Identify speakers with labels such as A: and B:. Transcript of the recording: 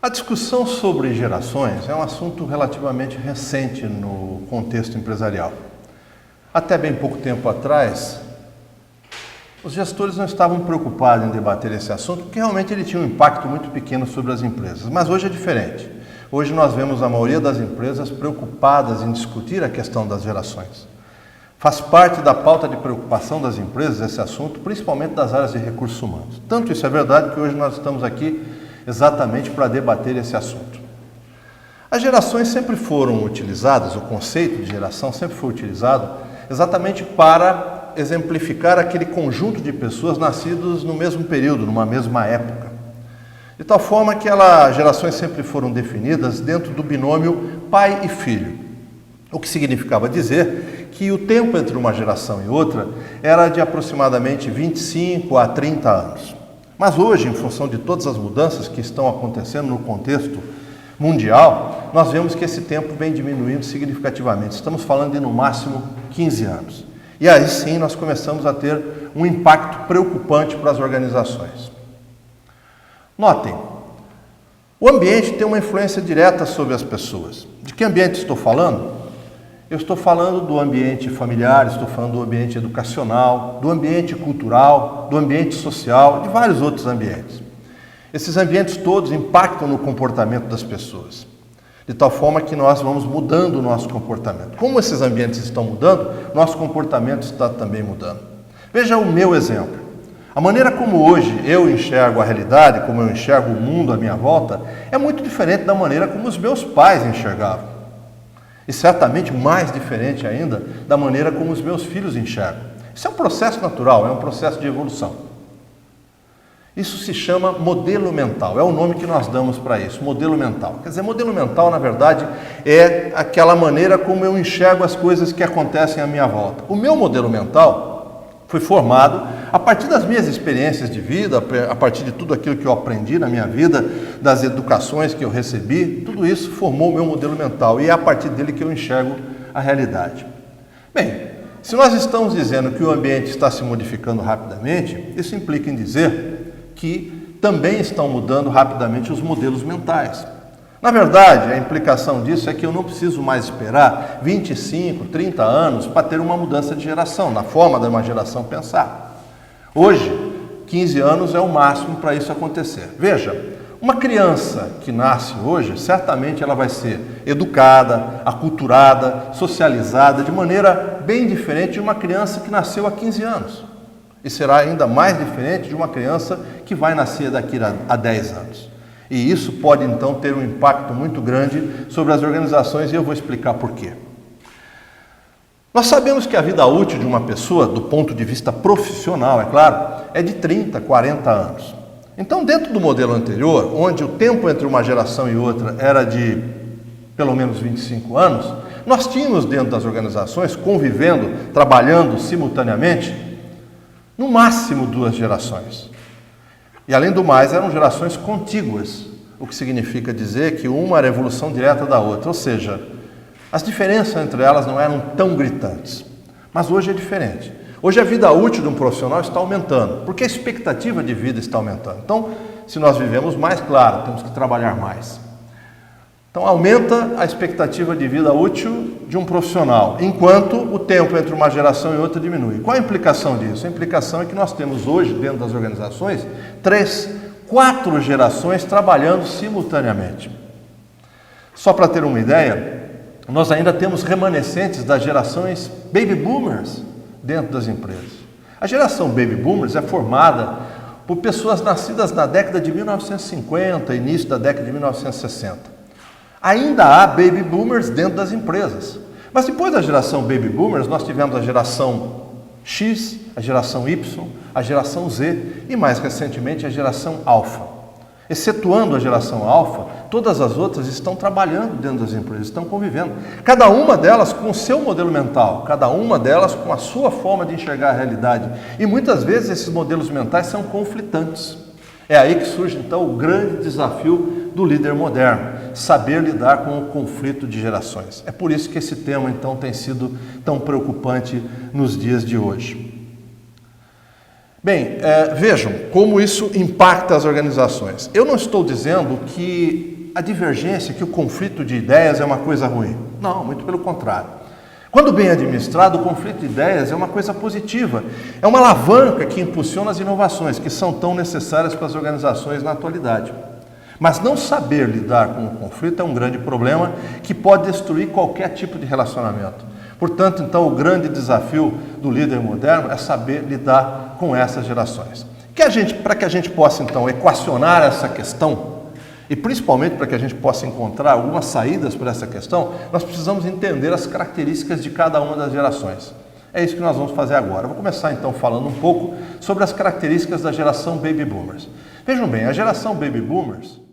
A: A discussão sobre gerações é um assunto relativamente recente no contexto empresarial. Até bem pouco tempo atrás, os gestores não estavam preocupados em debater esse assunto, porque realmente ele tinha um impacto muito pequeno sobre as empresas. Mas hoje é diferente. Hoje nós vemos a maioria das empresas preocupadas em discutir a questão das gerações. Faz parte da pauta de preocupação das empresas esse assunto, principalmente das áreas de recursos humanos. Tanto isso é verdade que hoje nós estamos aqui exatamente para debater esse assunto. As gerações sempre foram utilizadas, o conceito de geração sempre foi utilizado exatamente para exemplificar aquele conjunto de pessoas nascidas no mesmo período, numa mesma época. De tal forma que as gerações sempre foram definidas dentro do binômio pai e filho. O que significava dizer que o tempo entre uma geração e outra era de aproximadamente 25 a 30 anos. Mas hoje, em função de todas as mudanças que estão acontecendo no contexto mundial, nós vemos que esse tempo vem diminuindo significativamente. Estamos falando de no máximo 15 anos. E aí sim nós começamos a ter um impacto preocupante para as organizações. Notem, o ambiente tem uma influência direta sobre as pessoas. De que ambiente estou falando? Eu estou falando do ambiente familiar, estou falando do ambiente educacional, do ambiente cultural, do ambiente social, de vários outros ambientes. Esses ambientes todos impactam no comportamento das pessoas, de tal forma que nós vamos mudando o nosso comportamento. Como esses ambientes estão mudando, nosso comportamento está também mudando. Veja o meu exemplo. A maneira como hoje eu enxergo a realidade, como eu enxergo o mundo à minha volta, é muito diferente da maneira como os meus pais enxergavam. E certamente mais diferente ainda da maneira como os meus filhos enxergam. Isso é um processo natural, é um processo de evolução. Isso se chama modelo mental, é o nome que nós damos para isso, modelo mental. Quer dizer, modelo mental, na verdade, é aquela maneira como eu enxergo as coisas que acontecem à minha volta. O meu modelo mental foi formado a partir das minhas experiências de vida, a partir de tudo aquilo que eu aprendi na minha vida, das educações que eu recebi, tudo isso formou o meu modelo mental e é a partir dele que eu enxergo a realidade. Bem, se nós estamos dizendo que o ambiente está se modificando rapidamente, isso implica em dizer que também estão mudando rapidamente os modelos mentais. Na verdade, a implicação disso é que eu não preciso mais esperar 25, 30 anos para ter uma mudança de geração, na forma de uma geração pensar. Hoje, 15 anos é o máximo para isso acontecer. Veja, uma criança que nasce hoje, certamente ela vai ser educada, aculturada, socializada de maneira bem diferente de uma criança que nasceu há 15 anos. E será ainda mais diferente de uma criança que vai nascer daqui a 10 anos. E isso pode, então, ter um impacto muito grande sobre as organizações e eu vou explicar por quê. Nós sabemos que a vida útil de uma pessoa, do ponto de vista profissional, é claro, é de 30, 40 anos. Então, dentro do modelo anterior, onde o tempo entre uma geração e outra era de pelo menos 25 anos, nós tínhamos dentro das organizações, convivendo, trabalhando simultaneamente, no máximo 2 gerações. E além do mais, eram gerações contíguas, o que significa dizer que uma era a evolução direta da outra, ou seja, as diferenças entre elas não eram tão gritantes. Mas hoje é diferente. Hoje a vida útil de um profissional está aumentando, porque a expectativa de vida está aumentando. Então, se nós vivemos mais, claro, temos que trabalhar mais. Então, aumenta a expectativa de vida útil de um profissional, enquanto o tempo entre uma geração e outra diminui. Qual a implicação disso? A implicação é que nós temos hoje, dentro das organizações, 3, 4 gerações trabalhando simultaneamente. Só para ter uma ideia, nós ainda temos remanescentes das gerações Baby Boomers dentro das empresas. A geração Baby Boomers é formada por pessoas nascidas na década de 1950, início da década de 1960. Ainda há Baby Boomers dentro das empresas. Mas depois da geração Baby Boomers, nós tivemos a geração X, a geração Y, a geração Z e mais recentemente a geração Alpha. Excetuando a geração Alpha, todas as outras estão trabalhando dentro das empresas, estão convivendo. Cada uma delas com o seu modelo mental, cada uma delas com a sua forma de enxergar a realidade. E muitas vezes esses modelos mentais são conflitantes. É aí que surge então o grande desafio do líder moderno, saber lidar com o conflito de gerações. É por isso que esse tema então tem sido tão preocupante nos dias de hoje. Bem, vejam como isso impacta as organizações. Eu não estou dizendo que que a divergência, que o conflito de ideias é uma coisa ruim. Não, muito pelo contrário. Quando bem administrado, o conflito de ideias é uma coisa positiva. É uma alavanca que impulsiona as inovações, que são tão necessárias para as organizações na atualidade. Mas não saber lidar com o conflito é um grande problema que pode destruir qualquer tipo de relacionamento. Portanto, então, o grande desafio do líder moderno é saber lidar com essas gerações. Para que a gente possa, então, equacionar essa questão, e principalmente para que a gente possa encontrar algumas saídas para essa questão, nós precisamos entender as características de cada uma das gerações. É isso que nós vamos fazer agora. Eu vou começar, então, falando um pouco sobre as características da geração Baby Boomers. Vejam bem, a geração Baby Boomers